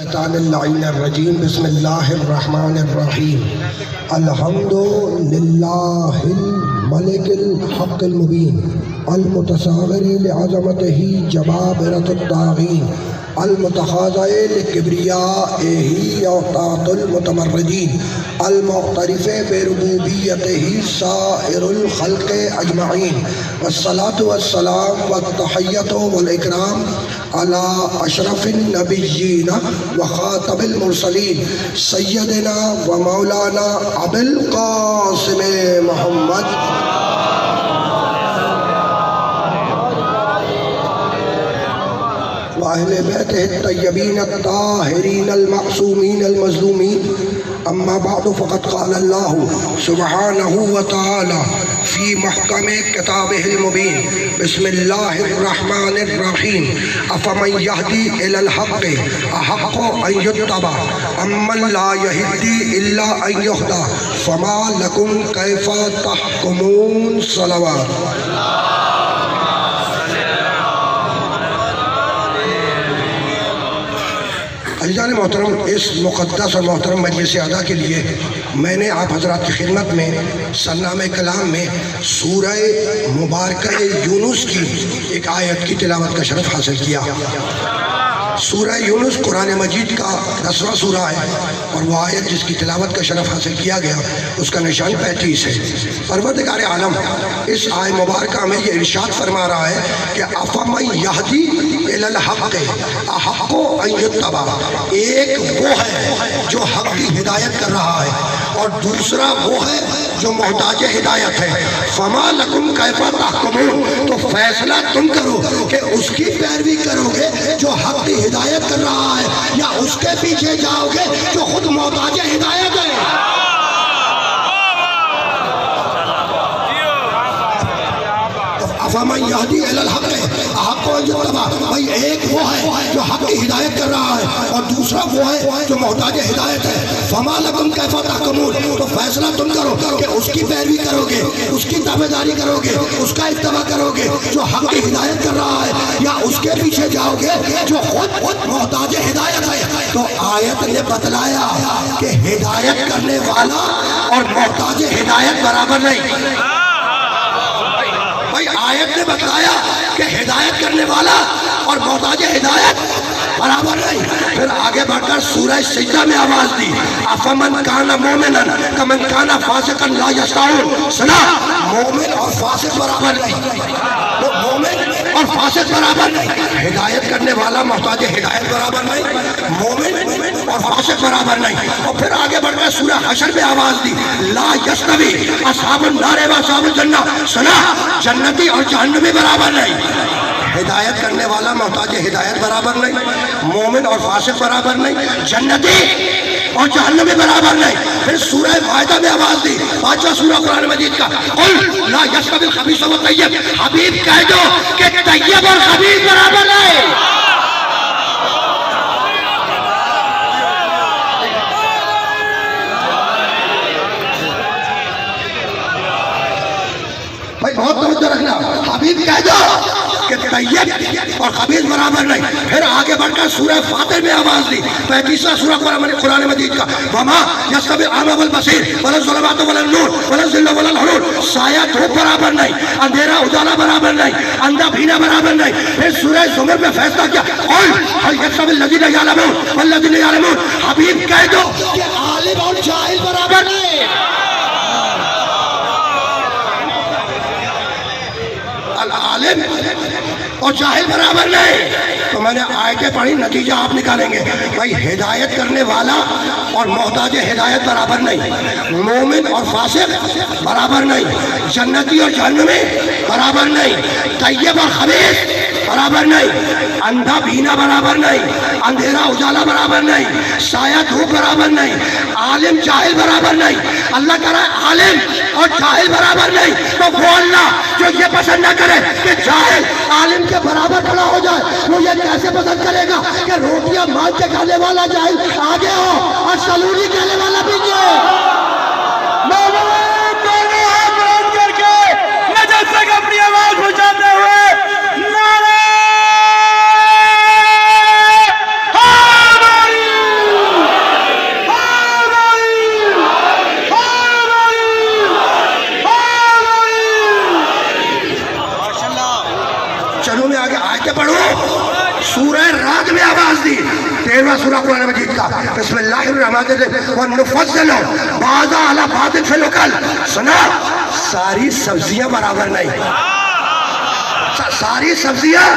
الشیطان اللعین الرجیم بسم اللہ الرحمن الرحیم الحمد للہ الملک الحق المبین المتصاغر لعظمتہ جبابرۃ الطاغین المتخاضع لکبریائہ وطاعت المتمردین المعترف بربوبیتہ سائر الخلق اجمعین والصلاة والسلام والتحیۃ والاکرام علی اشرف النبیین وخاتم المرسلین سیدنا و مولانا ابی القاسم محمد وأهل بيته الطيبين الطاهرين المعصومين المظلومين أما بعد فقد قال الله سبحانه وتعالى في محكم كتابه المبين بسم الله الرحمن الرحيم أفمن يهدي إلى الحق أحق أن يتبع أمن لا يهدي إلا أن يهدى فما لكم كيف تحكمون صلوات عزیزان محترم، اس مقدس اور محترم مجلس اعلیٰ کے لیے میں نے آپ حضرات کی خدمت میں سرنامہ کلام میں سورہ مبارکہ یونس کی ایک آیت کی تلاوت کا شرف حاصل کیا۔ سورہ یونس قرآن مجید کا 10واں سورہ ہے اور وہ آیت جس کی تلاوت کا شرف حاصل کیا گیا اس کا نشان 35 ہے۔ پروردگار عالم اس آیت مبارکہ میں یہ ارشاد فرما رہا ہے کہ افمن یہدی الی الحق احق ان یتبع، ایک وہ ہے جو حق کی ہدایت کر رہا ہے اور دوسرا وہ ہے جو محتاج ہدایت ہے۔ فما لکم کیف تحکمون، تو فیصلہ تم کرو کہ اس کی پیروی کرو گے جو حق کی ہدایت کر رہا ہے یا اس کے پیچھے جاؤ گے جو خود محتاج ہدایت ہے۔ فمن یہدی الی الحق احق ان یتبع، بھائی ایک وہ ہے جو حق کی ہدایت کر رہا ہے اور دوسرا وہ ہے جو محتاج ہدایت ہے۔ فما لکم کیف تحکمون، تو فیصلہ تم کرو کہ اس کی پیروی کرو گے، اس کی تابعداری کرو گے، اس کا اتباع کرو گے جو حق کی ہدایت کر رہا ہے یا اس کے پیچھے جاؤ گے جو خود محتاج ہدایت ہے۔ تو آیت نے بتلایا کہ ہدایت کرنے والا اور محتاج ہدایت برابر نہیں۔ آیت نے بتایا کہ ہدایت کرنے والا اور محتاج ہدایت برابر نہیں۔ پھر آگے بڑھ کر سورہ سجدہ میں آواز دی، افمن کان مومنا کمن کان فاسقا لا یستوون۔ سنا، مومن اور فاسق برابر نہیں، مومن اور فاسق برابر نہیں، ہدایت کرنے والا محتاج ہدایت برابر نہیں، مومن اور فاسق برابر نہیں۔ اور پھر آگے بڑھ کر سورہ حشر میں آواز دی، لا یستوی اصحاب النار و اصحاب الجنہ۔ سنا، جنتی اور جہنمی برابر نہیں، ہدایت کرنے والا محتاج ہدایت برابر نہیں، مومن اور فاسق برابر نہیں، جنتی اور جہنمی برابر نہیں۔ پھر سورہ مائدہ میں آواز دی، 5واں سورہ قرآن مجید کا، قل لا یستوی الخبیث والطیب، حبیب کہہ دو کہ طیب اور خبیث برابر نہیں۔ بھائی بہت توجہ رکھنا، حبیب کہہ دو کہ طیب اور خبیث برابر نہیں۔ پھر آگے بڑھ کر سورہ فاطر میں آواز دی، 35واں سورہ قرآن مجید کا، وما یستوی الاعمی والبصیر ولا الظلمات ولا النور ولا الظل ولا الحرور، سایہ دھوپ برابر نہیں، اندھیرا اجالا برابر نہیں، اندھا بھینا برابر نہیں۔ پھر سورہ زمر میں فیصلہ کیا، قل هل یستوی الذین یعلمون والذین یعلمون، حبیب کہہ دو کہ عالم اور جاہل برابر نہیں۔ العالم اور جاہل برابر نہیں۔ تو میں نے آیتیں پڑھی، نتیجہ آپ نکالیں گے۔ بھائی ہدایت کرنے والا اور محتاج ہدایت برابر نہیں، مومن اور فاسق برابر نہیں، جنتی اور جہنمی برابر نہیں، طیب اور خبیث برابر نہیں، اندھا بھینا برابر نہیں، اندھیرا اجالا برابر نہیں، سایہ دھوپ برابر نہیں، عالم جاہل برابر نہیں۔ اللہ کہہ رہا ہے عالم اور جاہل برابر نہیں، تو وہ اللہ جو یہ پسند نہ کرے کہ جاہل عالم کے برابر کھڑا ہو جائے، وہ یہ کیسے پسند کرے گا کہ روٹیاں مانگ کے کھانے والا جاہل آگے ہو اور سلوری کھانے والا پیچھے ہو۔ اپنی آواز پہنچاتے ہوئے نعرہ 13واں سورہ قرآن مجید کا، بسم اللہ الرحمن الرحیم، وَنُفَضِّلُ بَعْضَ عَلَى بَعْضٍ فِي الْأُكُلِ۔ سنا، ساری سبزیاں برابر نہیں، ساری سبزیاں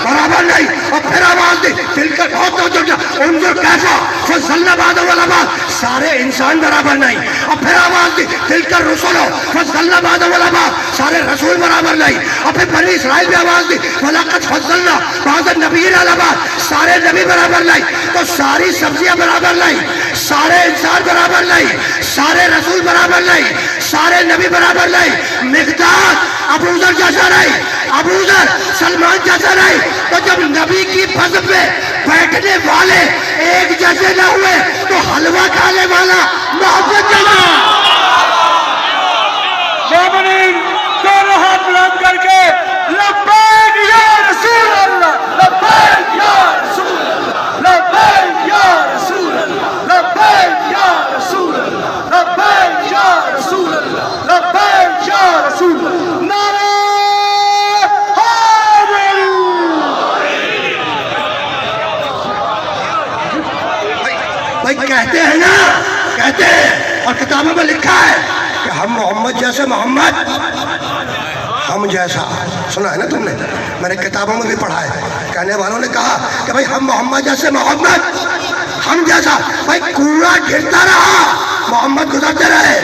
برابر نہیں۔ اور پھر آواز دی، دل کا بہت انظر کیسا فضلنا بعضهم علی بعض، سارے انسان برابر نہیں۔ اور پھر آواز دی، دل کا رسول فضلنا بعضهم علی بعض، سارے رسول برابر نہیں۔ اور پھر بنی اسرائیل بھی آواز دی، وَلَقَدْ فَضَّلْنَا بَعْضَ النَّبِيِّينَ عَلَى بَعْضٍ، سارے نبی برابر نہیں۔ تو ساری سبزیاں برابر نہیں، سارے انسان برابر نہیں، سارے رسول برابر نہیں، سارے نبی برابر نہیں۔ مقداد ابو ذر جیسا نہیں، ابو ذر سلمان جیسا نہیں۔ تو جب نبی کی فضل پہ بیٹھنے والے ایک جیسے نہ ہوئے تو حلوہ کھانے والا محبت جانا۔ مومنین دونوں ہاتھ بلند کر کے لبیک یا رسول اللہ، لبیک یا رسول اللہ، لبیک یا رسول اللہ، لبیک یا رسول اللہ، لبیک یا رسول اللہ، لبیک یا رسول اللہ۔ نعرہ بھائی کہتے ہیں نا، کہتے ہیں، اور کتابوں میں لکھا ہے کہ ہم محمد جیسے محمد، ہم جیسا، سنا ہے نا تم نے، میں نے کتابوں میں بھی پڑھا ہے، کہنے والوں نے کہا کہ بھائی ہم محمد جیسے محمد، ہم جیسا۔ بھائی کوڑا گرتا رہا، محمد گزرتے رہے،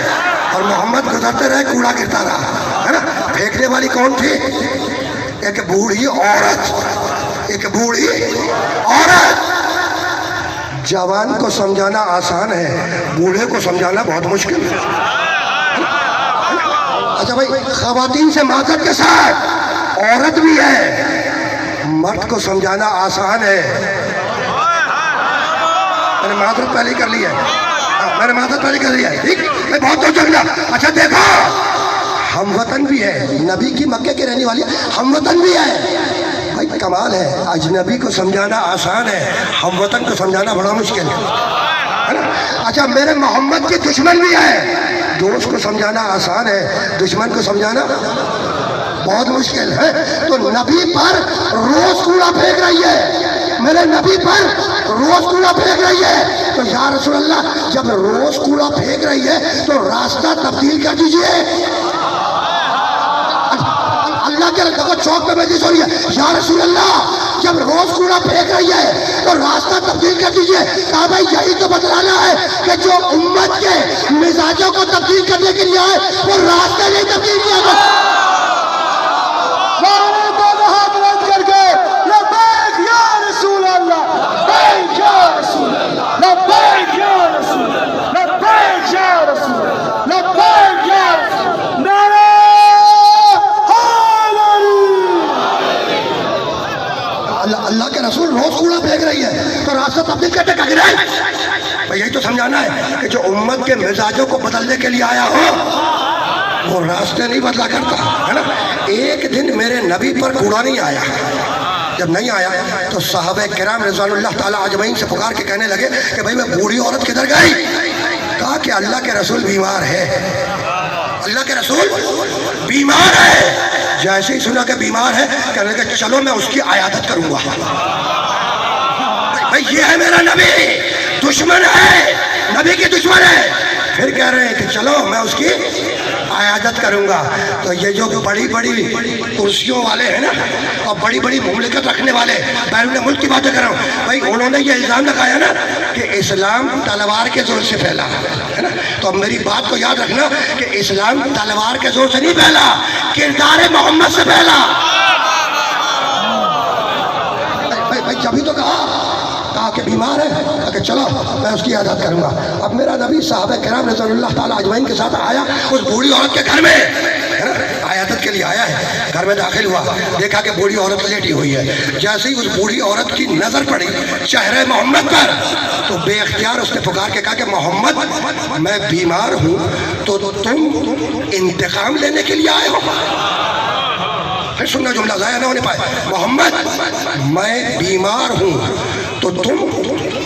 اور محمد گزرتے رہے، کوڑا گرتا رہا، ہے نا۔ پھینکنے والی کون تھی؟ ایک بوڑھی عورت، ایک بوڑھی عورت۔ جوان کو سمجھانا آسان ہے، بوڑھے کو سمجھانا بہت مشکل ہے۔ اچھا بھائی، خواتین سے معذرت کے ساتھ عورت بھی ہے، مرد کو سمجھانا آسان ہے۔ میں نے معذرت پہلے کر لی ہے، میں نے معذرت پہلے کر لی ہے، ٹھیک، میں بہت تو چل گیا۔ اچھا دیکھو، ہم وطن بھی ہے، نبی کی مکے کی رہنے والی ہم وطن بھی ہے۔ بھائی کمال ہے، اجنبی کو سمجھانا آسان ہے، ہم وطن کو سمجھانا بڑا مشکل ہے نا۔ اچھا میرے محمد کی دشمن بھی ہے، دوست کو سمجھانا آسان ہے، دشمن کو سمجھانا بہت مشکل ہے۔ تو نبی پر روز کوڑا پھینک رہی ہے، میرے نبی پر روز کوڑا پھینک رہی ہے۔ تو یا رسول اللہ، جب روز کوڑا پھینک رہی ہے تو راستہ تبدیل کر دیجئے۔ اللہ کے رکھا چوک پہ مجلس ہو رہی ہے، یا رسول اللہ جب روز کوڑا پھینک رہی ہے تو راستہ تبدیل کر دیجئے۔ کہا بھائی یہی تو بتلانا ہے کہ جو امت کے مزاجوں کو تبدیل کرنے کے لیے آئے وہ راستہ نہیں تبدیل کیا گیا۔ دونوں ہاتھ بلند کر کے لبیک یا رسول اللہ، لبیک یا رسول اللہ، لبیک یا رسول اللہ، لبیک یا رسول اللہ، لبیک یا رسول اللہ۔ نعرہ اللہ کے رسول روز کوڑا پھینک رہی ہے تو راستہ تبدیل کرنے کا گرا ہے۔ بھائی یہی تو سمجھانا ہے کہ جو امت کے مزاجوں کو بدلنے کے لیے آیا ہو وہ راستے نہیں بدلا کرتا، ہے نا۔ ایک دن میرے نبی پر کوڑا نہیں آیا، جب نہیں آیا تو صحابہ کرام رضوان اللہ تعالیٰ اجمعین سے پکار کے کہنے لگے کہ بھائی میں بوڑھی عورت کدھر گئی؟ کہا کہ اللہ کے رسول بیمار ہے، اللہ کے رسول بیمار ہے۔ جیسے ہی سنا کہ بیمار ہے کہنے لگے چلو میں اس کی عیادت کروں گا۔ بھائی یہ ہے میرا نبی، دشمن ہے، نبی کی دشمن ہے، پھر کہہ رہے ہیں کہ چلو میں اس کی عیادت کروں گا۔ تو یہ جو بڑی بڑی کرسیوں والے ہیں نا اور بڑی بڑی مملکت رکھنے والے، بیرون ملک کی باتیں کر رہا ہوں، بھائی انہوں نے یہ الزام لگایا نا کہ اسلام تلوار کے زور سے پھیلا ہے نا۔ تو اب میری بات کو یاد رکھنا کہ اسلام تلوار کے زور سے نہیں پھیلا، کردار محمد سے پھیلا۔ بھائی جبھی تو کہا کہ بیمار ہے، کہا کہ چلو میں اس کی عیادت کروں گا۔ اب میرا نبی صحابہ کرام رضوان اللہ تعالیٰ اجمعین کے ساتھ آیا اس بوڑھی عورت کے گھر میں، عیادت کے لیے آیا ہے، گھر میں داخل ہوا، دیکھا کہ بوڑھی عورت لیٹی ہوئی ہے۔ جیسے ہی اس بوڑھی عورت کی نظر پڑی چہرے محمد پر تو بے اختیار اس نے پکار کے کہا کہ محمد میں بیمار ہوں تو تم انتقام لینے کے لیے آئے ہو؟ پھر سننا جملہ ضائع نہ ہونے پائے، محمد میں بیمار ہوں تو تم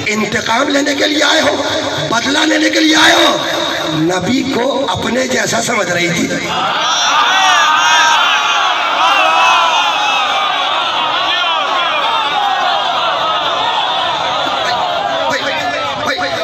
انتقام لینے کے لیے آئے ہو، بدلہ لینے کے لیے آئے ہو۔ نبی کو اپنے جیسا سمجھ رہی تھی۔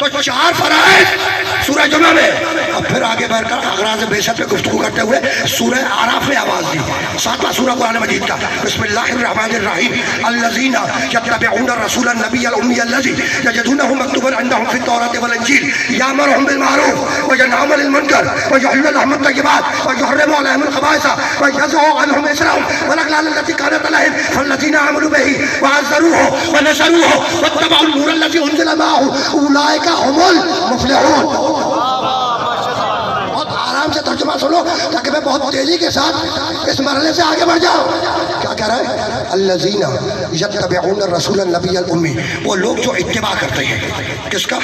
تو 4 فرائض سورہ جمعہ میں، اور پھر آگے بڑھ کر اغراض بیشت پہ گفتگو کرتے ہوئے سورہ اعراف میں آواز دی، 7واں سورہ قرآن مجید کا۔ بسم اللہ الرحمن الرحیم، الذین یتبعون الرسول النبی الامی الذی یجدونہ مکتوبا عندهم فی التوراۃ والانجیل یامرهم بالمعروف وینہاہم عن المنکر ویحل لهم الطیبات ویحرم علیہم الخبائث ویضع عنہم اصرهم والاغلال التي كانت علیہم فالذین آمنوا به وعزروه ونصروه واتبعوا النور الذي انزل معه اولئک هم المفلحون۔ آرام سے ترجمہ سنو تاکہ میں بہت تیزی کے ساتھ اس مرحلے سے آگے بڑھ جاؤں۔ کیا کہہ رہا ہے؟ الذین یتبعون الرسول النبی الامی، وہ لوگ جو اتباع کرتے ہیں کس کا؟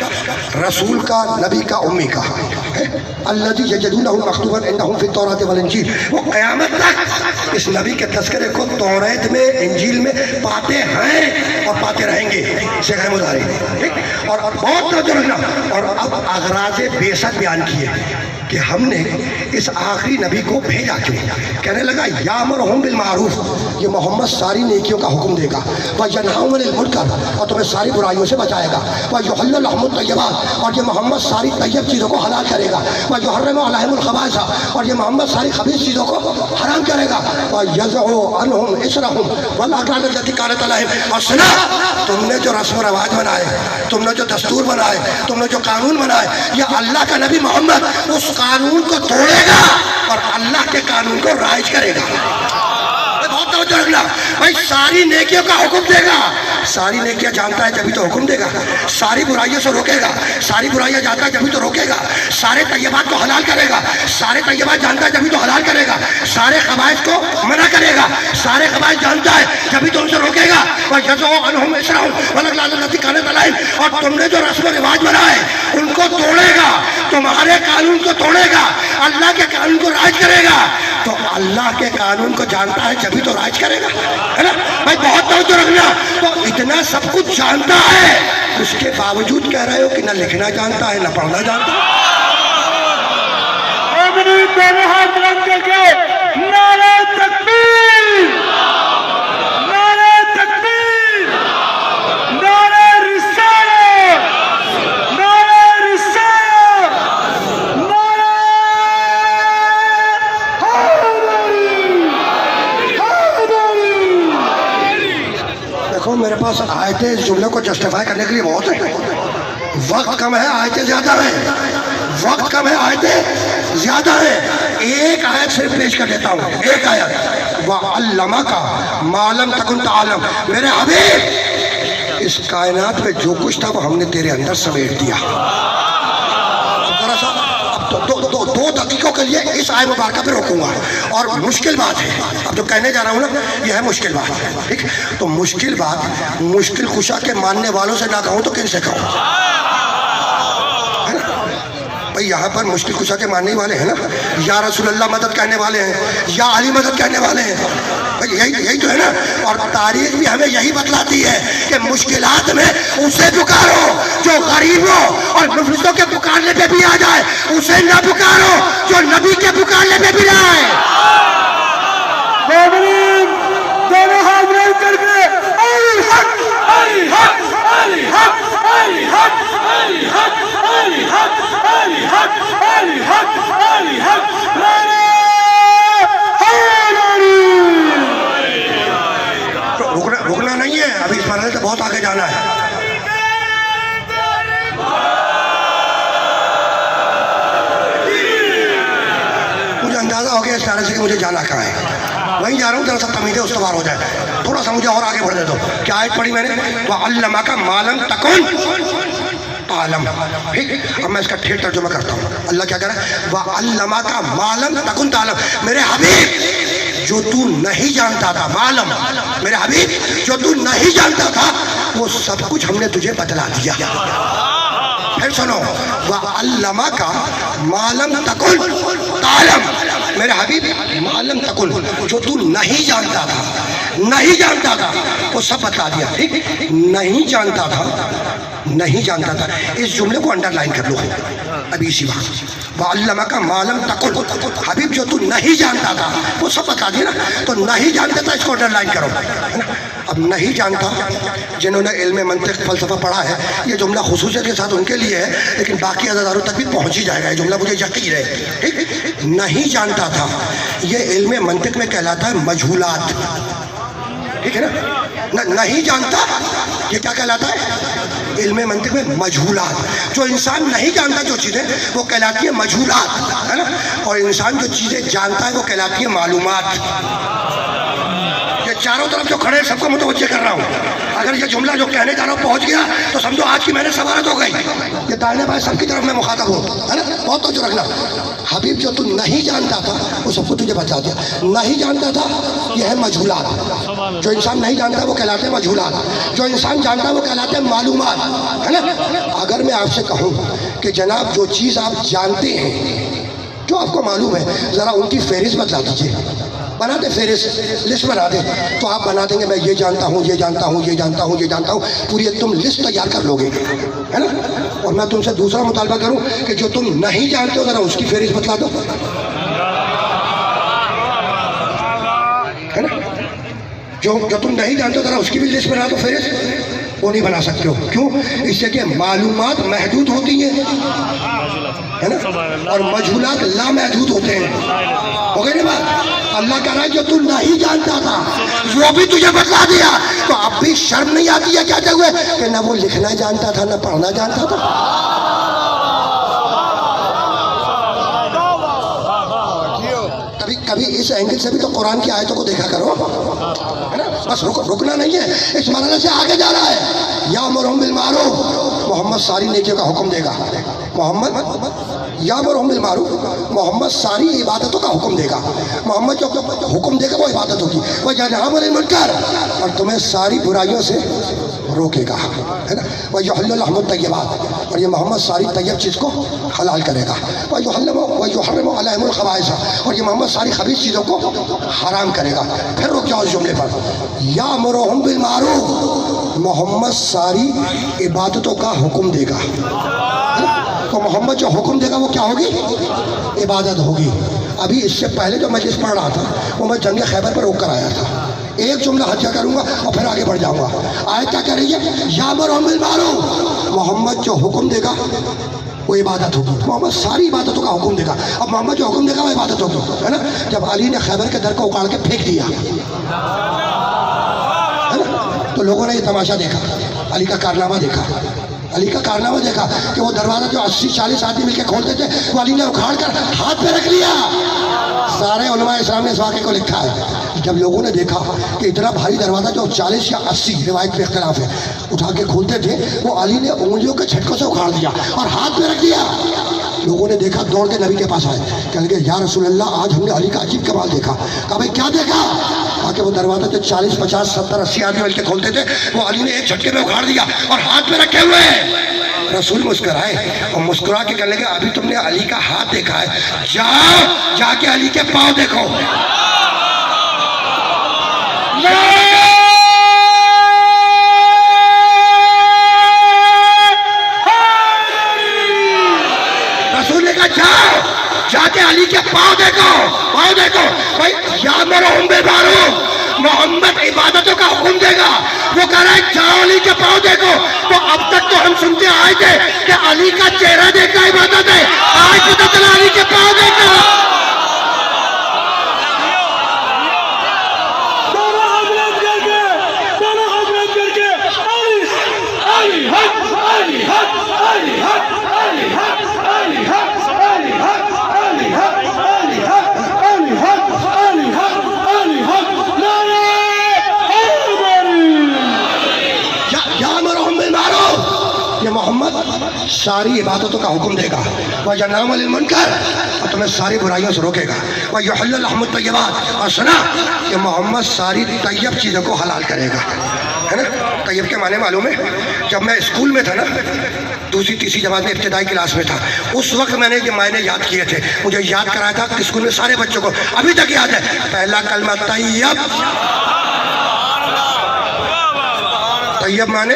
رسول کا، نبی کا، امی کا۔ الذی یجدونہ مکتوبا عندہم فی التوراۃ والانجیل، وہ قیامت تک اس نبی کے تذکرے کو توریت میں، انجیل میں پاتے ہیں اور پاتے رہیں گے، صیغہ مضارع۔ اور بہت توجہ رکھنا۔ اور اب اغراض بیسط بیان کیے کہ ہم نے اس آخری نبی کو بھیجا کیوں؟ کہنے لگا یامرہم بالمعروف، یہ محمد ساری نیکیوں کا حکم دے گا، وینہاہم عن المنکر، اور تمہیں ساری برائیوں سے بچائے گا، ویحل لہم الطیبات، اور یہ محمد ساری طیب چیزوں کو حلال کرے گا، ویحرم علیہم الخبائث، اور یہ محمد ساری خبیث چیزوں کو حرام کرے گا، ویضع عنہم اصرہم والاغلال التی کانت علیہم۔ اور سنا، تم نے جو رسم و رواج بنائے، تم نے جو دستور بنائے، تم نے جو قانون بنائے، یہ اللہ کا نبی محمد اس قانون کو توڑے گا اور اللہ کے قانون کو رائج کرے گا۔ بہت توجہ رکھنا بھائی، ساری نیکیوں کا حکم دے گا، ساری نیکیاں جانتا ہے جبھی تو حکم دے گا، ساری برائیوں سے روکے گا، ساری برائیاں جانتا ہے جبھی تو روکے گا، سارے طیبات کو حلال کرے گا، سارے طیبات جانتا ہے جبھی تو حلال کرے گا، سارے خبائث کو منع کرے گا، سارے خبائث جانتا ہے جبھی تو ان سے روکے گا، وَيَضَعُ عَنْهُمْ إِصْرَهُمْ وَالْأَغْلَالَ الَّتِي كَانَتْ عَلَيْهِمْ، اور تم نے جو رسم و رواج بنائے ان کو توڑے گا، تمہارے قانون کو توڑے گا، اللہ کے قانون کو رائج کرے گا۔ تو اللہ کے قانون کو جانتا ہے جبھی تو رائج کرے گا، ہے نا بھائی؟ بہت توجہ رکھنا۔ تو اتنا سب کچھ جانتا ہے، اس کے باوجود کہہ رہے ہو کہ نہ لکھنا جانتا ہے نہ پڑھنا جانتا ہے۔ دونوں ہاتھ بلند کر کے نعرہ تکبیر، نعرہ تکبیر، نعرہ رسالت، نعرہ رسالت، نعرہ حیدری۔ دیکھو میرے پاس آیتیں اس جملے کو جسٹیفائی کرنے کے لیے بہت ہیں، وقت کم ہے، آیتیں زیادہ ہیں، وقت کم ہے، آیتیں زیادہ ہیں۔ ایک آیت صرف پیش کر دیتا ہوں، ایک آیت، وَعَلَّمَكَ مَا لَمْ تَكُنْ تَعْلَمْ، میرے حبیب اس کائنات میں جو کچھ تھا وہ ہم نے تیرے اندر سمیٹ دیا۔ اب 2 دقیقوں کے لیے اس آیت مبارکہ پہ روکوں گا، اور مشکل بات ہے، اب جو کہنے جا رہا ہوں نا یہ ہے مشکل بات، ٹھیک؟ تو مشکل بات مشکل کشا کے ماننے والوں سے نہ کہوں تو کن سے کہوں؟ بھئی یہاں پر مشکل کشا کے ماننے والے ہیں نا، یا رسول اللہ مدد کہنے والے ہیں، یا علی مدد کہنے والے ہیں، بھئی یہی تو ہے نا۔ اور تاریخ بھی ہمیں یہی بتلاتی ہے کہ مشکلات میں اسے پکارو جو غریبوں اور مفلسوں کے پکارنے پہ بھی آ جائے، اسے نہ پکارو جو نبی کے پکارنے پہ بھی آئے۔ دونوں ہاتھ بلند کر کے علی حق، علی حق، علی حق، علی حق، علی حق، علی حق، علی حق، علی حق، علی حق، نعرہ حیدری۔ رکنا نہیں ہے، ابھی اس مرحلے سے بہت آگے جانا ہے۔ مجھے اندازہ ہو گیا اس طرح سے کہ مجھے جانا کہاں ہے، وہیں جا رہا ہوں، ذرا سا تمیزیں استوار ہو جائے، تھوڑا سا مجھے اور آگے بڑھنے دو۔ کیا آیت پڑھی میں نے؟ وَعَلَّمَكَ مَا لَمْ تَكُنْ تعلم۔ ٹھیک، اب میں اس کا ٹھیک ترجمہ کرتا ہوں۔ اللہ کیا کہہ رہا ہے؟ وَعَلَّمَكَ مَا لَمْ تَكُنْ تعلم، میرے حبیب جو تو نہیں جانتا تھا، معلم، میرے حبیب جو تو نہیں جانتا تھا وہ سب کچھ ہم نے تجھے بتلا دیا۔ پھر سنو، وَعَلَّمَكَ مَا لَمْ تَكُنْ تَعْلَمْ، میرے حبیب مَا لَمْ تَكُنْ، جو تو نہیں جانتا تھا، نہیں جانتا تھا وہ سب بتا دیا۔ ٹھیک، نہیں جانتا تھا، نہیں جانتا تھا، اس جملے کو انڈر لائن کر لو ابھی اسی وقت۔ وَعَلَّمَكَ مَا لَمْ تَكُنْ، حبیب جو تو نہیں جانتا تھا وہ سب بتا دیا نا، تو نہیں جانتا تھا اس کو انڈر لائن کرو۔ اب نہیں جانتا جنہوں نے علم منطق فلسفہ پڑھا ہے، یہ جملہ خصوصیت کے ساتھ ان کے لیے ہے، لیکن باقی عزاداروں تک بھی پہنچ ہی جائے گا، یہ جملہ مجھے یقین ہے، ٹھیک؟ نہیں جانتا تھا، یہ علم منطق میں کہلاتا ہے مجہولات، ٹھیک ہے نا؟ نہیں جانتا یہ کیا کہلاتا ہے؟ علم منطق میں مجہولات۔ جو انسان نہیں جانتا جو چیزیں وہ کہلاتی ہیں مجہولات، ہے نا؟ اور انسان جو چیزیں جانتا ہے وہ کہلاتی ہیں معلومات۔ یہ چاروں طرف جو کھڑے سب کو متوجہ کر رہا ہوں، اگر یہ جملہ جو کہنے جا رہا ہوں پہنچ گیا تو سمجھو آج کی میں نے سوارت ہو گئی۔ یہ دائیں بائیں سب کی طرف میں مخاطب ہوں، ہے نا؟ بہت توجہ رکھنا۔ حبیب جو تو نہیں جانتا تھا وہ سب کو تجھے بتا دیا، نہیں جانتا تھا یہ ہے مجہولات۔ جو انسان نہیں جانتا وہ کہلاتے ہیں مجہولات، جو انسان جانتا وہ کہلاتے ہیں معلومات، ہے نا؟ اگر میں آپ سے کہوں کہ جناب جو چیز آپ جانتے ہیں، جو آپ کو معلوم ہے، ذرا ان کی فہرست بتلا دیجیے، بنا دے فہرست، لسٹ بنا دے، تو آپ بنا دیں گے میں یہ جانتا ہوں، یہ جانتا ہوں، یہ جانتا ہوں، یہ جانتا ہوں، پوری ایک تم لسٹ تیار کر لو گے، ہے نا؟ اور میں تم سے دوسرا مطالبہ کروں کہ جو تم نہیں جانتے ہو ذرا اس کی فہرست بتلا دو، ہے نا؟ جو تم نہیں جانتے ہو ذرا اس کی بھی لسٹ بنا دو، فہرست وہ نہیں بنا سکتے ہو، کیوں؟ اس سے کہ معلومات محدود ہوتی ہیں، ہے نا؟ اور مجہولات لامحدود ہوتے ہیں، ہو گئی نا بات؟ اللہ کہہ رہا ہے جو تو نہیں جانتا تھا وہ بھی تجھے بتلا دیا، تو اب بھی شرم نہیں آتی ہے کہتے ہوئے کہ نہ وہ لکھنا جانتا تھا نہ پڑھنا جانتا تھا؟ کبھی اس اینگل سے بھی تو قرآن کی آیتوں کو دیکھا کرو، ہے نا؟ بس رکنا نہیں ہے، اس مرحلے سے آگے جا رہا ہے۔ یامرہم بالمعروف، محمد ساری نیکیوں کا حکم دے گا، محمد یامرہم بالمعروف، محمد ساری عبادتوں کا حکم دے گا، محمد جو حکم دے گا وہ عبادت ہوگی، وَيَنْهَا عَنِ الْمُنْكَرِ، اور تمہیں ساری برائیوں سے روکے گا، ہے نا؟ وَيُحِلُّ لَحْمَ الطَّيِّبَاتِ، اور یہ محمد ساری طیب چیز کو حلال کرے گا، وَيُحَرِّمُ عَلَيْهِمُ الْخَبَائِثَ، اور یہ محمد ساری خبیث چیزوں کو حرام کرے گا۔ پھر رک جاؤ اس جملے پر، یامرہم بالمعروف، محمد ساری عبادتوں کا حکم دے گا، تو محمد جو حکم دے گا وہ کیا ہوگی؟ عبادت ہوگی۔ ابھی اس سے پہلے جو مجلس پڑھ رہا تھا وہ میں جنگ خیبر پر روک کر آیا تھا، ایک جملہ حجہ کروں گا اور پھر آگے بڑھ جاؤں گا۔ آیت کیا کہہ رہی ہے؟ یامرہم بالمعروف، محمد جو حکم دے گا وہ عبادت ہوگی، محمد ساری عبادتوں کا حکم دے گا۔ اب محمد جو حکم دے گا وہ عبادت ہوگی، ہے نا؟ جب علی نے خیبر کے در کو اکاڑ کے پھینک دیا، ہے نا؟ تو لوگوں نے یہ تماشا دیکھا، علی کا کارنامہ دیکھا، علی کا کارنامہ دیکھا کہ وہ دروازہ جو 80-40 آدمی مل کے کھولتے تھے وہ علی نے اکھاڑ کر ہاتھ پہ رکھ لیا۔ سارے علماء اسلام نے اس واقعے کو لکھا ہے۔ جب لوگوں نے دیکھا کہ اتنا بھاری دروازہ جو 40 یا 80 روایت پہ اختلاف ہے اٹھا کے کھولتے تھے، وہ علی نے انگلیوں کے جھٹکوں سے اکھاڑ دیا اور ہاتھ پہ رکھ دیا۔ لوگوں نے دیکھا، دوڑ کے نبی کے پاس آئے، کہنے لگے یا رسول اللہ آج ہم نے علی کا عجیب کمال دیکھا۔ کہا بھائی کیا دیکھا؟ کہا کہ وہ دروازہ جو 40, 50, 70, 80 آدمی مل کے کھولتے تھے وہ علی نے ایک جھٹکے میں اکھاڑ دیا اور ہاتھ پہ رکھے ہوئے ہیں۔ رسول مسکرائے اور مسکرا کے کہنے لگے ابھی تم نے علی کا ہاتھ دیکھا ہے، جاؤ جا کے علی کے پاؤں دیکھو۔ رسول نے کہا جاؤ جا کے علی کے پاؤں دیکھو، پاؤں دیکھو۔ بھائی یامرہم بالمعروف، محمد عبادتوں کا حکم دے گا، وہ کہہ رہا ہے جاؤ علی کے پاؤں دیکھو۔ تو اب تک تو ہم سنتے آئے تھے کہ علی کا چہرہ دیکھنا عبادت ہے، آج پتہ چلا علی کے پاؤں دیکھنا۔ محمد ساری عبادتوں کا حکم دے گا، وَيَنْهَا عَنِ الْمُنْكَرِ، اور تمہیں ساری برائیوں سے روکے گا، وَيُحِلُّ لَحْمَ الطَّيِّبَاتِ، اور سنا کہ محمد ساری طیب چیزوں کو حلال کرے گا، ہے نا؟ طیب کے معنی معلوم ہے؟ جب میں اسکول میں تھا نا، 2ری 3ری جماعت میں ابتدائی کلاس میں تھا، اس وقت میں نے یہ معنی یاد کیے تھے، مجھے یاد کرایا تھا کہ اسکول میں سارے بچوں کو ابھی تک یاد ہے۔ پہلا کلمہ طیب، طیب معنی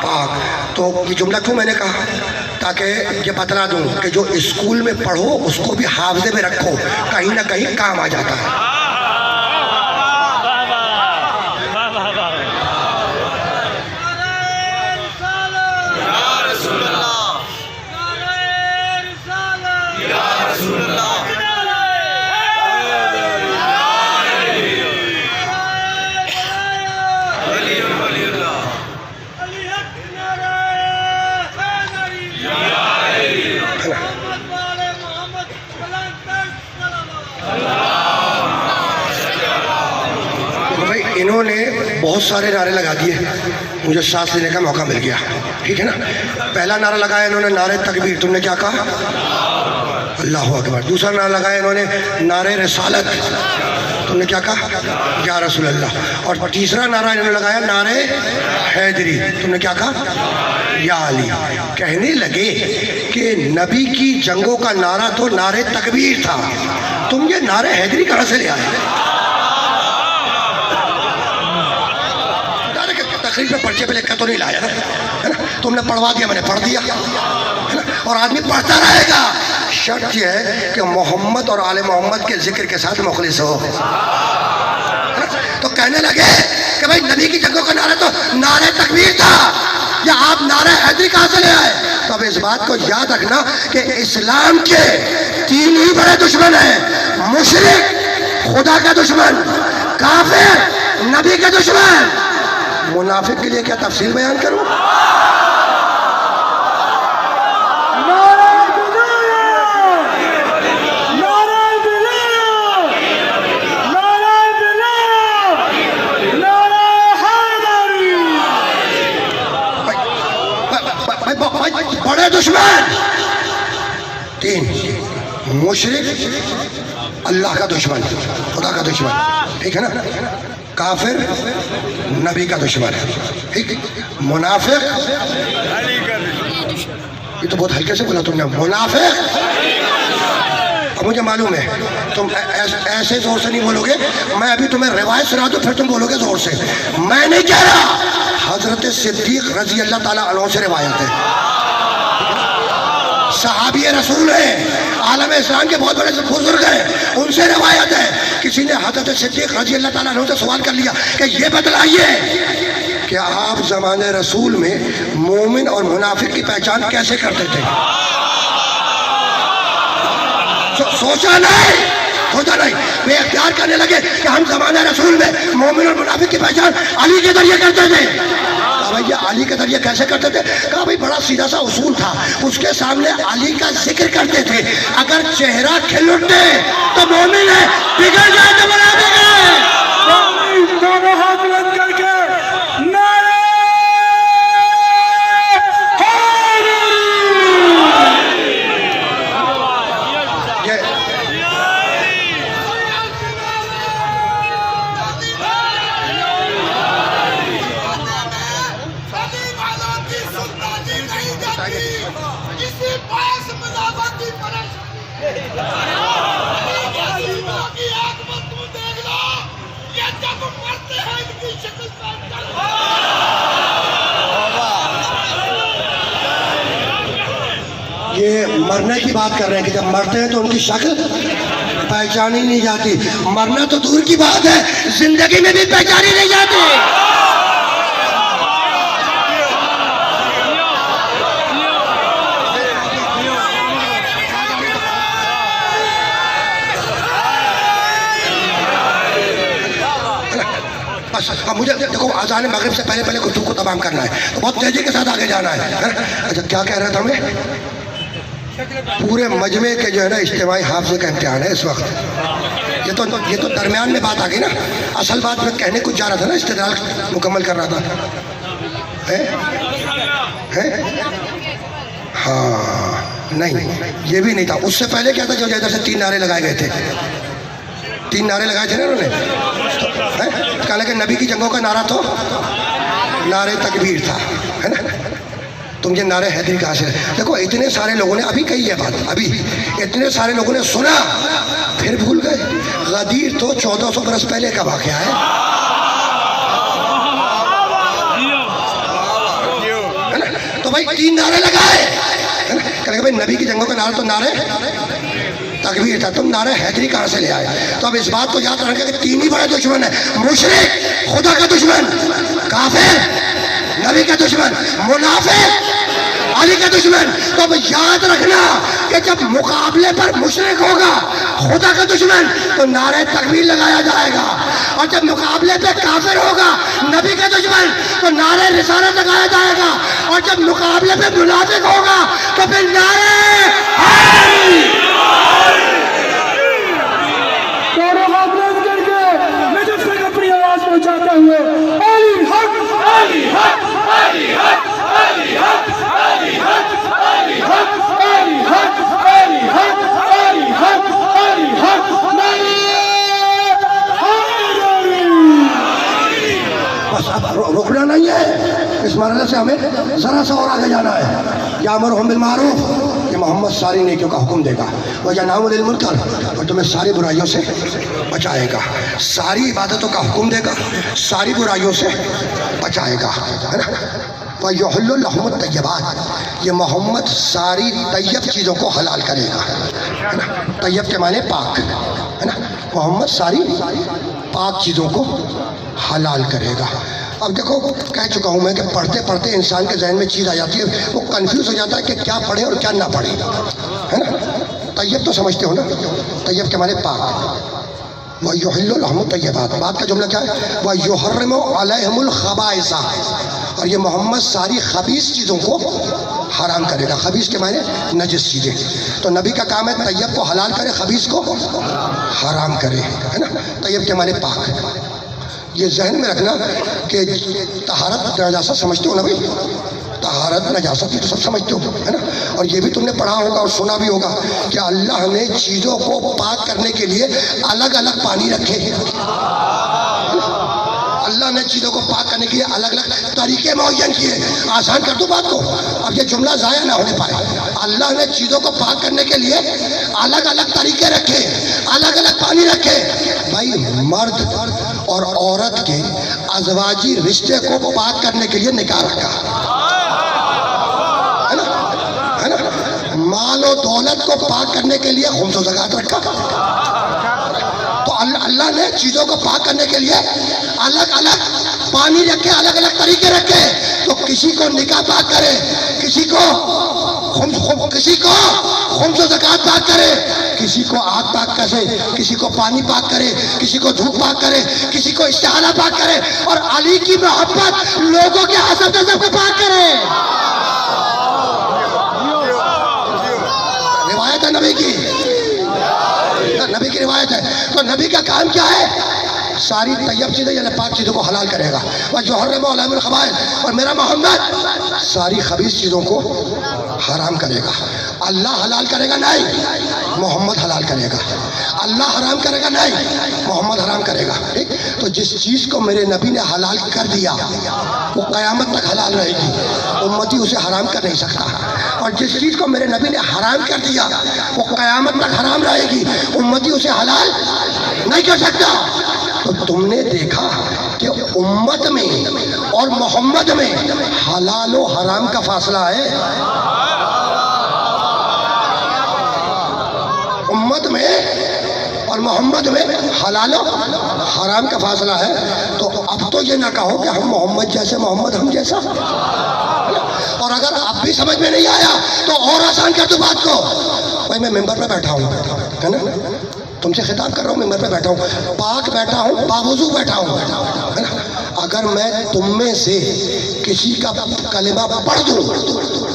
پاک۔ تو یہ جملہ کیوں میں نے کہا؟ تاکہ یہ بتلا دوں کہ جو اسکول میں پڑھو اس کو بھی حافظے میں رکھو، کہیں نہ کہیں کام آ جاتا ہے۔ انہوں نے بہت سارے نعرے لگا دیے، مجھے سانس لینے کا موقع مل گیا، ٹھیک ہے نا. پہلا نعرہ لگایا انہوں نے نعرے تکبیر، تم نے کیا کہا؟ اللہ اکبر. دوسرا نعرہ لگایا انہوں نے نعرے رسالت، تم نے کیا کہا؟ یا رسول اللہ. اور تیسرا نعرہ انہوں نے لگایا نعرے حیدری، تم نے کیا کہا؟ یا علی. کہنے لگے کہ نبی کی جنگوں کا نعرہ تو نعرے تکبیر تھا، تم یہ نعرے حیدری کہاں سے لے آئے؟ تقریر پہ پرچے پہ لکھ کر تو نہیں لایا نا، تم نے پڑھوا دیا، میں نے پڑھ دیا، اور آدمی پڑھتا رہے گا. شرط یہ ہے کہ محمد اور آل محمد کے ذکر کے ساتھ مخلص ہو. تو کہنے لگے کہ بھائی نبی کی جنگوں کا نعرہ تو نعرہ تکبیر تھا، یا آپ نعرہ حیدری کہاں سے لے آئے؟ تو اب اس بات کو یاد رکھنا کہ اسلام کے تین ہی بڑے دشمن ہیں: مشرک، خدا کا دشمن، کافر، نبی کا دشمن. منافق کے لیے کیا تفصیل بیان کروں؟ بڑے دشمن تین: مشرک، اللہ کا دشمن، خدا کا دشمن، ٹھیک ہے نا، کافر، نبی کا دشمن، ٹھیک، منافق، یہ تو بہت ہلکے سے بولا تم نے، منافق. اب مجھے معلوم ہے تم ایسے زور سے نہیں بولو گے، میں ابھی تمہیں روایت سنا دوں پھر تم بولو گے زور سے. میں نہیں کہہ رہا، حضرت صدیق رضی اللہ تعالیٰ عنہ سے روایت ہے، صحابی رسول ہیں، عالم اسلام کے بہت بڑے بزرگ ہیں، ان سے روایت ہے. کسی نے حضرت صدیق رضی اللہ تعالیٰ عنہ سے سوال کر لیا کہ یہ بتلائیے کہ آپ زمانے رسول میں مومن اور منافق کی پہچان کیسے کرتے تھے؟ سوچا نہیں، وہ اختیار کرنے لگے کہ ہم زمانہ رسول میں مومن اور منافق کی پہچان علی کے ذریعے کرتے تھے. کہا بھائی یہ علی کے ذریعے کیسے کرتے تھے؟ کہا بھائی بڑا سیدھا سا اصول تھا، اس کے سامنے علی کا ذکر کرتے تھے، اگر چہرہ کھل اٹھے تو مومن ہے، بگڑ جائے تو منافق ہے. دونوں ہاتھ بلند کر کے یہ مرنے کی بات کر رہے ہیں کہ جب مرتے ہیں تو ان کی شکل پہچانی نہیں جاتی. مرنا تو دور کی بات ہے، زندگی میں بھی پہچانی نہیں جاتی. مجھے دیکھو اذان مغرب سے پہلے گفتگو کو تمام کرنا ہے، تو بہت تیزی کے ساتھ آگے جانا ہے. اچھا کیا کہہ رہا تھا میں؟ پورے مجمع کے جو ہے نا اجتماعی حافظے کا امتحان ہے اس وقت. یہ تو درمیان میں بات آ گئی نا، اصل بات میں کہنے کچھ جا رہا تھا نا، استدلال مکمل کر رہا تھا. ہاں نہیں یہ بھی نہیں تھا. اس سے پہلے کیا تھا جو ادھر سے 3 نعرے لگائے گئے تھے، 3 نعرے لگائے تھے نا انہوں نے. کہا کہ نبی کی جنگوں کا نعرہ تو نعرے تکبیر تھا، ہے نا. تم یہ نعرے حیدری کہاں سے؟ دیکھو اتنے سارے لوگوں نے ابھی کہی ہے بات، ابھی اتنے سارے لوگوں نے سنا پھر بھول گئے. غدیر تو 1400 برس پہلے کا واقعہ ہے. تو بھائی 3 نعرے لگائے، کہ بھائی نبی کی جنگوں کا نعرہ تو نعرے تکبیر تھا، تم نعرہ حیدری کہاں سے لے آئے؟ تو اب اس بات کو یاد رکھیں کہ 3 ہی بڑے دشمن ہیں: مشرک، خدا کا دشمن، کافر، نبی کا دشمن، منافق، علی کا دشمن. تو اب یاد رکھنا کہ جب مقابلے پر مشرک ہوگا، خدا کا دشمن، تو نعرہ تکبیر لگایا جائے گا، اور جب مقابلے پہ کافر ہوگا، نبی کا دشمن، تو نعرہ رسالت لگایا جائے گا، اور جب مقابلے پہ منافق ہوگا تو پھر نعرہ حیدری. دونوں ہاتھ بلند کر کے میں جب تک اپنی آواز پہنچاتا ہوں بس اب رکنا نہیں ہے، اس مرحلے سے ہمیں ذرا سا اور آگے جانا ہے. یامرہم بالمعروف، کہ محمد ساری نیکیوں کا حکم دے گا، وینہاہم عن المنکر، اور تمہیں ساری برائیوں سے بچائے گا، ساری عبادتوں کا حکم دے گا، ساری برائیوں سے بچائے گا، ہے نا. وَيُحِلُّ لَهُمُ الطَّيِّبَاتِ، یہ محمد ساری طیب چیزوں کو حلال کرے گا، ہے نا. طیب کے معنی پاک، ہے نا. محمد ساری پاک چیزوں کو حلال کرے گا. اب دیکھو کہہ چکا ہوں میں کہ پڑھتے پڑھتے انسان کے ذہن میں چیز آ جاتی ہے، وہ کنفیوز ہو جاتا ہے کہ کیا پڑھے اور کیا نہ پڑھے، ہے نا. طیب تو سمجھتے ہو نا، طیب کے معنی پاک. وَيُحِلُّ لَهُمُ الطَّيِّبَاتِ، بات کا جملہ کیا ہے؟ وَيُحَرِّمُ عَلَيْهِمُ الْخَبَائِثَ، اور یہ محمد ساری خبیث چیزوں کو حرام کرے گا. خبیث کے معنی نجس چیزیں. تو نبی کا کام ہے طیب کو حلال کرے، خبیث کو حرام کرے، ہے نا. طیب کے معنی پاک. یہ ذہن میں رکھنا کہ طہارت نجاست سمجھتے ہو نا بھائی، طہارت نجاست یہ تو سب سمجھتے ہو، ہے نا. اور یہ بھی تم نے پڑھا ہوگا اور سنا بھی ہوگا کہ اللہ نے چیزوں کو پاک کرنے کے لیے الگ الگ پانی رکھے ہیں. اللہ نے چیزوں کو پاک کرنے کے لیے الگ الگ طریقے معین کیے. آسان کر دو بات کو، اب یہ جملہ ضائع نہ ہونے پائے. اللہ نے چیزوں کو پاک کرنے کے لیے الگ الگ طریقے رکھے، الگ الگ پانی رکھے. بھائی مرد اور عورت کے ازواجی رشتے کو پاک کرنے کے لیے نکاح رکھا، ہے نا، ہے نا. مال و دولت کو پاک کرنے کے لیے خمس و زکوٰۃ رکھا. تو اللہ نے چیزوں کو پاک کرنے کے لیے الگ الگ پانی رکھے، الگ الگ طریقے رکھے. تو کسی کو نکاح پاک کرے، کسی کو خمس و زکوٰۃ پاک کرے، کسی کو آگ پاک کرے، کسی کو پانی پاک کرے، کسی کو دھوپ پاک کرے، کسی کو استعانہ پاک کرے، اور علی کی محبت لوگوں کے حسب نظر کو پاک کرے. روایت ہے نبی کی، نبی کی روایت ہے. تو نبی کا کام کیا ہے؟ ساری طیب چیزیں یعنی پاک چیزوں کو حلال کرے گا. وَيُحَرِّمُ عَلَيْهِمُ الْخَبَائِثَ، اور میرا محمد ساری خبیث چیزوں کو حرام کرے گا. اللہ حلال کرے گا نہیں، محمد حلال کرے گا. اللہ حرام کرے گا نہیں، محمد حرام کرے گا. ٹھیک. تو جس چیز کو میرے نبی نے حلال کر دیا وہ قیامت تک حلال رہے گی، امتی اسے حرام کر نہیں سکتا. اور جس چیز کو میرے نبی نے حرام کر دیا وہ قیامت تک حرام رہے گی، امتی اسے حلال نہیں کر سکتا. تو تم نے دیکھا کہ امت میں اور محمد میں حلال و حرام کا فاصلہ ہے. امت میں اور محمد میں حلال و حرام کا فاصلہ ہے. تو اب تو یہ نہ کہو کہ ہم محمد جیسے، محمد ہم جیسا. اور اگر اب بھی سمجھ میں نہیں آیا تو اور آسان کر دو بات کو. بھائی میں ممبر پہ بیٹھا ہوں، ہے نا، تم سے خطاب کر رہا ہوں، ممبر پہ بیٹھا ہوں، پاک بیٹھا ہوں، باوضو بیٹھا ہوں، ہے نا. اگر میں تم میں سے کسی کا کلمہ پڑھ دوں،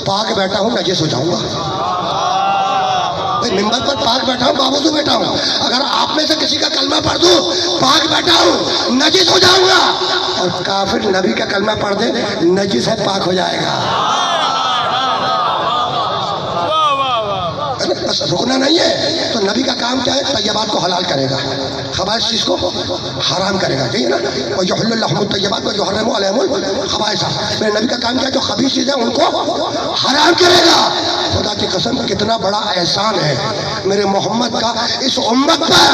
پاک بیٹھا ہوں، نجس ہو جاؤں گا. ممبر پر پاک بیٹھا ہوں، باوضو بیٹھا ہوں، اگر آپ میں سے کسی کا کلمہ پڑھ دوں، پاک بیٹھا ہوں، نجس ہو جاؤں گا. اور کافر نبی کا کلمہ پڑھ دے، نجس ہے، پاک ہو جائے گا. بس رکنا نہیں ہے. تو نبی کا کام کیا ہے؟ طیبات کو حلال کرے گا، خبائث چیز کو حرام کرے گا. ٹھیک ہے نا. وَيُحِلُّ لَهُمُ الطَّيِّبَاتِ وَيُحَرِّمُ عَلَيْهِمُ الْخَبَائِثَ، میرے نبی کا کام کیا ہے؟ جو خبیث چیزیں ان کو حرام کرے گا. خدا کی قسم کتنا بڑا احسان ہے میرے محمد کا اس امت پر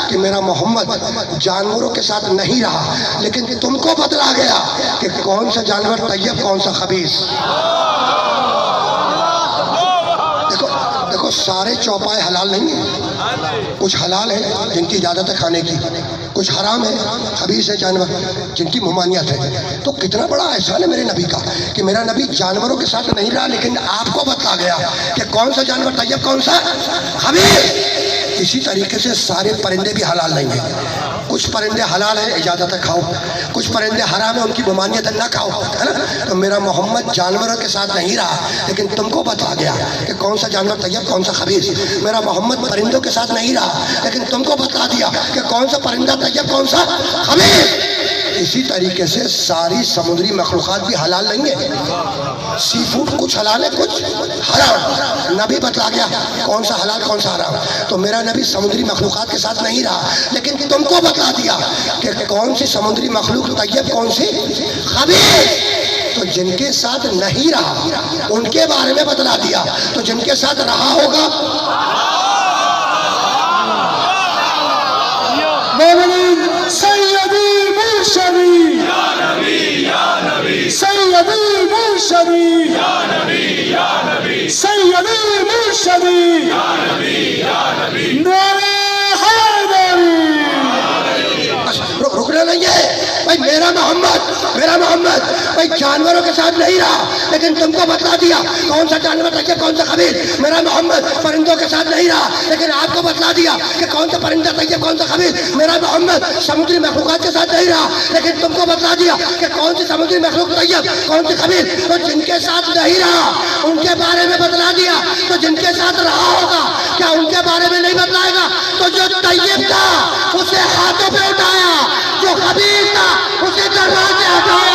کہ میرا محمد جانوروں کے ساتھ نہیں رہا، لیکن تم کو بتلا گیا کہ کون سا جانور طیب، کون سا خبیث. دیکھو سارے چوپائے حلال نہیں ہیں، کچھ حلال ہیں جن کی اجازت ہے کھانے کی، کچھ حرام ہے، خبیث ہے جانور جن کی ممانعت ہے. تو کتنا بڑا احسان ہے میرے نبی کا کہ میرا نبی جانوروں کے ساتھ نہیں رہا، لیکن آپ کو بتلا گیا کہ کون سا جانور طیب، کون سا خبیث. اسی طریقے سے سارے پرندے بھی حلال نہیں ہیں. کچھ پرندے حلال ہیں، اجازت ہے کھاؤ، کچھ پرندے حرام ہیں، ان کی ممانعت ہے نہ کھاؤ، ہے نا. تو میرا محمد جانوروں کے ساتھ نہیں رہا، لیکن تم کو بتا گیا کہ کون سا جانور طیب، کون سا خبیث. میرا محمد پرندوں کے ساتھ نہیں رہا، لیکن تم کو بتا دیا کہ کون سا پرندہ طیب، کون سا خبیث. اسی طریقے سے ساری سمندری مخلوقات بھی حلال نہیں ہے. سی فوڈ کچھ حلال ہے کچھ حرام. نبی بتلا گیا کون سا حلال کون سا حرام. تو میرا نبی سمندری مخلوقات کے ساتھ نہیں رہا، لیکن تم کو بتلا دیا کہ کون سی سمندری مخلوق طیب کون سی خبیث. تو جن کے ساتھ نہیں رہا ان کے بارے میں بتلا دیا، تو جن کے ساتھ رہا ہوگا مومنین سیدی مرشدی یا نبی یا نبی سیدی مرشدی یا نبی یا نبی سیدی مرشدی یا نبی یا نبی نعرہ حیدری. رکنا نہیں ہے بھائی. میرا محمد بھائی جانوروں کے ساتھ نہیں رہا، لیکن تم کو بتلا دیا کون سا جانور طیب کون سا خبیث. میرا محمد پرندوں کے ساتھ نہیں رہا، لیکن آپ کو بتلا دیا کہ کون سا پرندہ طیب کون سا خبیث. میرا محمد سمندری مخلوقات کے ساتھ نہیں رہا، لیکن تم کو بتلا دیا کہ کون سی سمندری مخلوق طیب کون سی خبیث. تو جن کے ساتھ نہیں رہا ان کے بارے میں بتلا دیا، تو جن کے ساتھ رہا ہوگا کیا ان کے بارے میں نہیں بتلائے گا. تو جو طیب تھا اسے ہاتھوں پہ اٹھایا، جو خبیث تھا اسے دربار سے ہٹایا.